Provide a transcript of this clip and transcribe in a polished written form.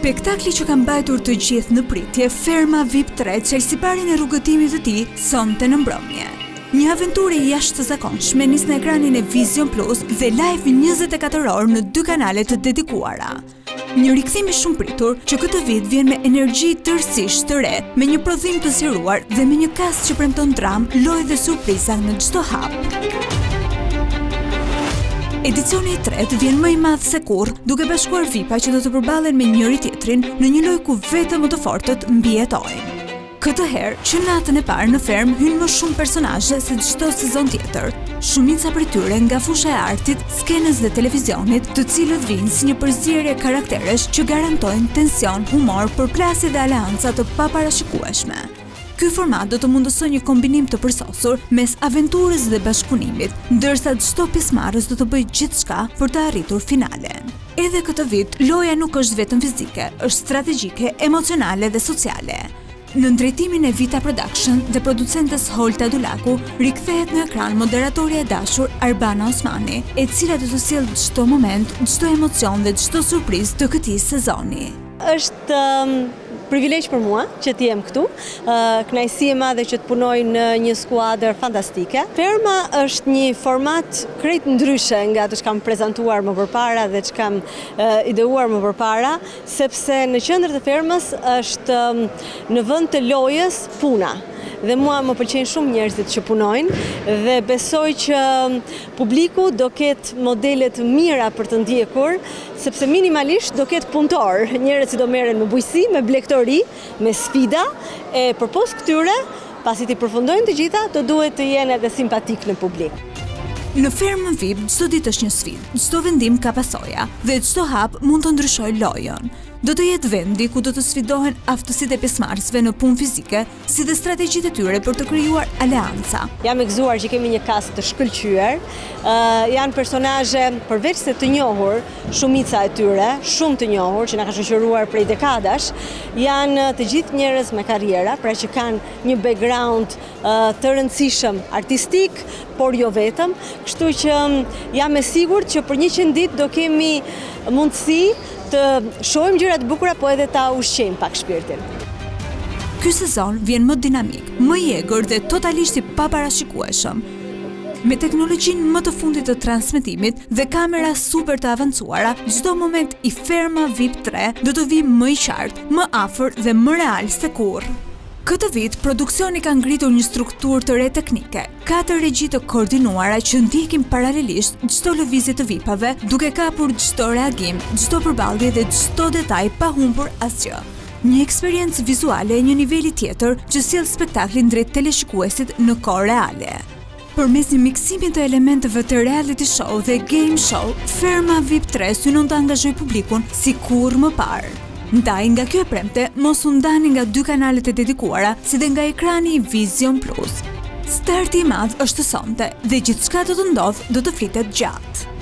Spektakli që ka mbajtur të gjithë në pritje, Ferma VIP 3, çelësiparin e rrugëtimit të tij sonte në mbrëmje. Një aventurë jashtëzakonshme nis në ekranin e Vision Plus dhe live 24 orë në 2 kanale të dedikuara. Një rikthim i shumë pritur që këtë vit vjen me energji tërësisht të re, me një prodhim të zgjeruar dhe me një cast që premton dramë, lojë dhe surpriza në çdo hap. Edicioni i tretë vjen më i madh se kurrë, duke bashkuar VIP-a që do të përballen me njëri tjetrin në një lojë ku vetëm më të fortët mbijetojnë. Këtë herë, që natën e parë në Ferm hynë më shumë personazhe se çdo sezon tjetër. Shumica prej tyre nga fusha e artit, skenës dhe televizionit, të cilët vijnë si një përzierje karakteresh që garantojnë tension, humor, përplasje dhe aleanca të paparashikueshme. Ky format do të mundësoj një kombinim të përsosur mes aventurës dhe bashkëpunimit, ndërsa çdo pjesëmarrës do të bëjë gjithçka për të arritur finalen. Edhe këtë vit, loja nuk është vetëm fizike, është strategjike, emocionale dhe sociale. Në drejtimin e Vita Production dhe producentes Holta Dulaku, rikthehet në ekran moderatorja e dashur Arbana Osmani, e cila do të sjellë çdo moment, çdo emocion dhe çdo surprizë të këtij sezoni. Është privilegj për mua që t'jem këtu, kënaqësi e madhe që të punoj në një skuadër fantastike. Ferma është një format krejt ndryshe nga ato që kam prezantuar më përpara dhe që kam ideuar më përpara, sepse në qendër të Fermës është në vend të lojës puna. Dhe mua më pëlqejnë shumë njerëzit që punojnë dhe besoj që publiku do ketë modele të mira për të ndjekur, sepse minimalisht do ketë punëtor, njerëz që do merren me bujqësi, me blegtori, me sfida, e përpos këtyre, pasi t'i përfundojnë të gjitha, do duhet të jenë edhe simpatik në publik. Në Fermën VIP, çdo ditë është një sfidë, çdo vendim ka pasoja dhe çdo hap mund të ndryshojë lojën. Do të jetë vendi ku do të sfidohen aftësitë e pjesëmarrësve në punë fizike, si dhe strategjitë e tyre për të krijuar aleanca. Jam e gëzuar që kemi një cast të shkëlqyer. Janë personazhe përveç se të njohur, shumica e tyre, shumë të njohur që na ka shoqëruar prej dekadash, janë të gjithë njerëz me karriera, pra që kanë një background të rëndësishëm artistik, por jo vetëm, kështu që jam e sigurt që për 100 ditë do kemi mundësi të shohim gjëra të bukura, po edhe ta ushqejmë pak shpirtin. Ky sezon vjen më dinamik, më i egër dhe totalisht i paparashikueshëm. Me teknologjinë më të fundit të transmetimit dhe kamera super të avancuara, çdo moment i Ferma VIP 3 do të vijë më i qartë, më afër dhe më real se kurrë. Këtë vit, produksioni ka ngritur një strukturë të re teknike, 4 regji të koordinuara që ndjekin paralelisht çdo lëvizje të VIP-ave, duke kapur çdo reagim, çdo përballje dhe çdo detaj pa humbur asgjë. Një eksperiencë vizuale e një niveli tjetër që sjell spektaklin drejt teleshikuesit në kohë reale. Përmes një miksimi të elementeve të reality show dhe game show, Ferma VIP 3 synon të angazhojë publikun si kurrë më parë. Ndaj nga kjo e premte, mos u ndani nga 2 kanalet e dedikuara, si dhe nga ekrani i Vision Plus. Starti i madh është sonte dhe gjithçka do të ndodhë do të flitet gjatë.